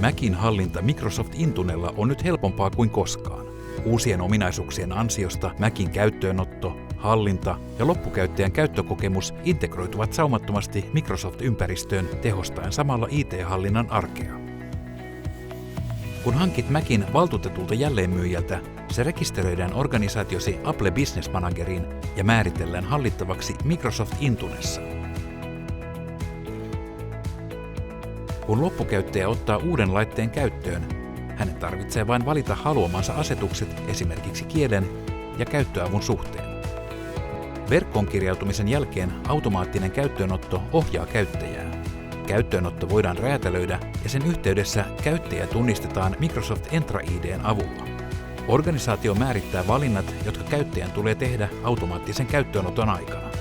Macin hallinta Microsoft Intunella on nyt helpompaa kuin koskaan. Uusien ominaisuuksien ansiosta Macin käyttöönotto, hallinta ja loppukäyttäjän käyttökokemus integroituvat saumattomasti Microsoft-ympäristöön tehostaen samalla IT-hallinnan arkea. Kun hankit Macin valtuutetulta jälleenmyyjältä, se rekisteröidään organisaatiosi Apple Business Manageriin ja määritellään hallittavaksi Microsoft Intunessa. Kun loppukäyttäjä ottaa uuden laitteen käyttöön, hänen tarvitsee vain valita haluamansa asetukset esimerkiksi kielen ja käyttöavun suhteen. Verkkoon kirjautumisen jälkeen automaattinen käyttöönotto ohjaa käyttäjää. Käyttöönotto voidaan räätälöidä ja sen yhteydessä käyttäjä tunnistetaan Microsoft Entra ID:n avulla. Organisaatio määrittää valinnat, jotka käyttäjän tulee tehdä automaattisen käyttöönoton aikana.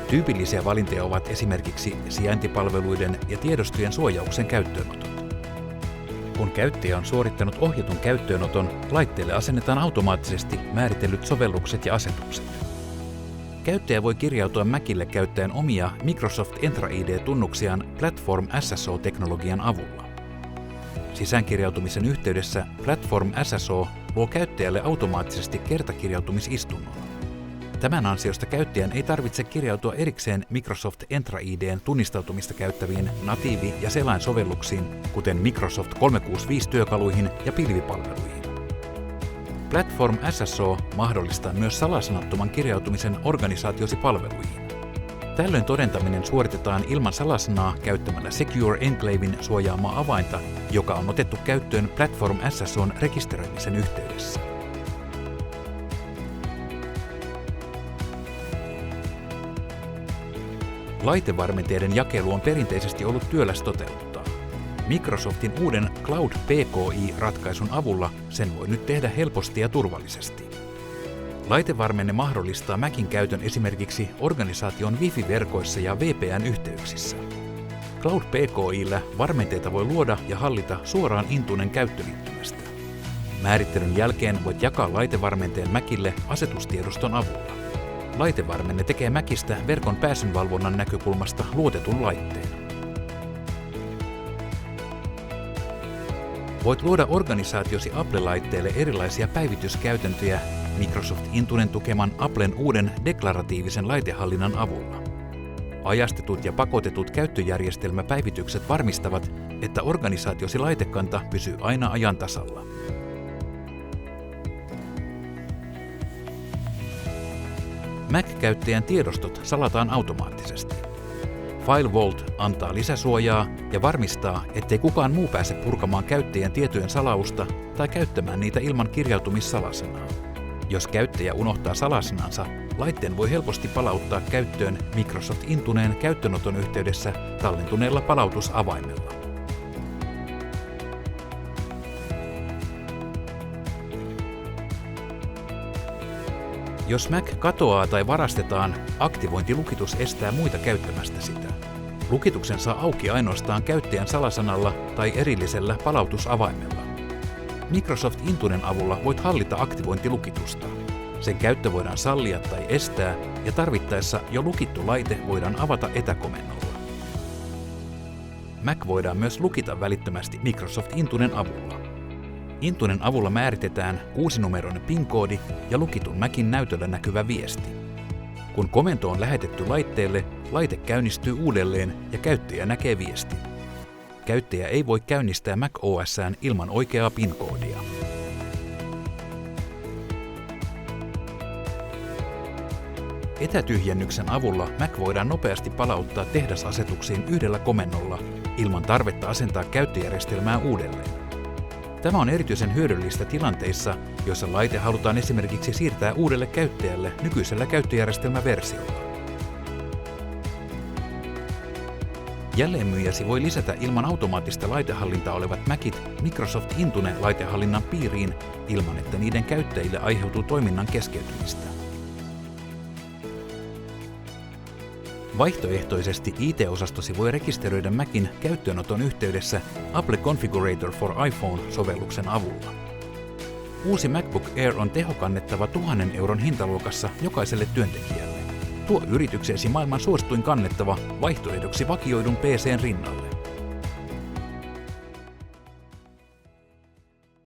Tyypillisiä valintoja ovat esimerkiksi sijaintipalveluiden ja tiedostojen suojauksen käyttöönotot. Kun käyttäjä on suorittanut ohjatun käyttöönoton, laitteelle asennetaan automaattisesti määritellyt sovellukset ja asetukset. Käyttäjä voi kirjautua Macille käyttäen omia Microsoft Entra ID-tunnuksiaan Platform SSO-teknologian avulla. Sisäänkirjautumisen yhteydessä Platform SSO luo käyttäjälle automaattisesti kertakirjautumisistunnon. Tämän ansiosta käyttäjän ei tarvitse kirjautua erikseen Microsoft Entra ID:n tunnistautumista käyttäviin natiivi- ja selainsovelluksiin, kuten Microsoft 365-työkaluihin ja pilvipalveluihin. Platform SSO mahdollistaa myös salasanattoman kirjautumisen organisaatiosi palveluihin. Tällöin todentaminen suoritetaan ilman salasanaa käyttämällä Secure Enclaven suojaamaa avainta, joka on otettu käyttöön Platform SSOn rekisteröimisen yhteydessä. Laitevarmenteiden jakelu on perinteisesti ollut työläs toteuttaa. Microsoftin uuden Cloud PKI-ratkaisun avulla sen voi nyt tehdä helposti ja turvallisesti. Laitevarmenne mahdollistaa Macin käytön esimerkiksi organisaation Wi-Fi-verkoissa ja VPN-yhteyksissä. Cloud PKI:llä varmenteita voi luoda ja hallita suoraan Intunen käyttöliittymästä. Määrittelyn jälkeen voit jakaa laitevarmenteen Macille asetustiedoston avulla. Laitevarmenne tekee Macista verkon pääsynvalvonnan näkökulmasta luotetun laitteen. Voit luoda organisaatiosi Apple-laitteelle erilaisia päivityskäytäntöjä Microsoft Intunen tukeman Applen uuden deklaratiivisen laitehallinnan avulla. Ajastetut ja pakotetut käyttöjärjestelmäpäivitykset varmistavat, että organisaatiosi laitekanta pysyy aina ajan tasalla. Mac-käyttäjän tiedostot salataan automaattisesti. FileVault antaa lisäsuojaa ja varmistaa, ettei kukaan muu pääse purkamaan käyttäjän tietojen salausta tai käyttämään niitä ilman kirjautumissalasanaa. Jos käyttäjä unohtaa salasanansa, laitteen voi helposti palauttaa käyttöön Microsoft Intuneen käyttöönoton yhteydessä tallentuneella palautusavaimella. Jos Mac katoaa tai varastetaan, aktivointilukitus estää muita käyttämästä sitä. Lukituksen saa auki ainoastaan käyttäjän salasanalla tai erillisellä palautusavaimella. Microsoft Intunen avulla voit hallita aktivointilukitusta. Sen käyttö voidaan sallia tai estää, ja tarvittaessa jo lukittu laite voidaan avata etäkomennolla. Mac voidaan myös lukita välittömästi Microsoft Intunen avulla. Intunen avulla määritetään 6-numeroinen PIN-koodi ja lukitun Macin näytöllä näkyvä viesti. Kun komento on lähetetty laitteelle, laite käynnistyy uudelleen ja käyttäjä näkee viestin. Käyttäjä ei voi käynnistää Mac OS:ään ilman oikeaa PIN-koodia. Etätyhjennyksen avulla Mac voidaan nopeasti palauttaa tehdasasetuksiin yhdellä komennolla ilman tarvetta asentaa käyttöjärjestelmää uudelleen. Tämä on erityisen hyödyllistä tilanteissa, joissa laite halutaan esimerkiksi siirtää uudelle käyttäjälle nykyisellä käyttöjärjestelmäversiolla. Jälleenmyyjäsi voi lisätä ilman automaattista laitehallintaa olevat Macit Microsoft Intune laitehallinnan piiriin ilman, että niiden käyttäjille aiheutuu toiminnan keskeytymistä. Vaihtoehtoisesti IT-osastosi voi rekisteröidä Macin käyttöönoton yhteydessä Apple Configurator for iPhone-sovelluksen avulla. Uusi MacBook Air on tehokannettava 1 000 euron hintaluokassa jokaiselle työntekijälle. Tuo yritykseesi maailman suosituin kannettava vaihtoehdoksi vakioidun PC:n rinnalle.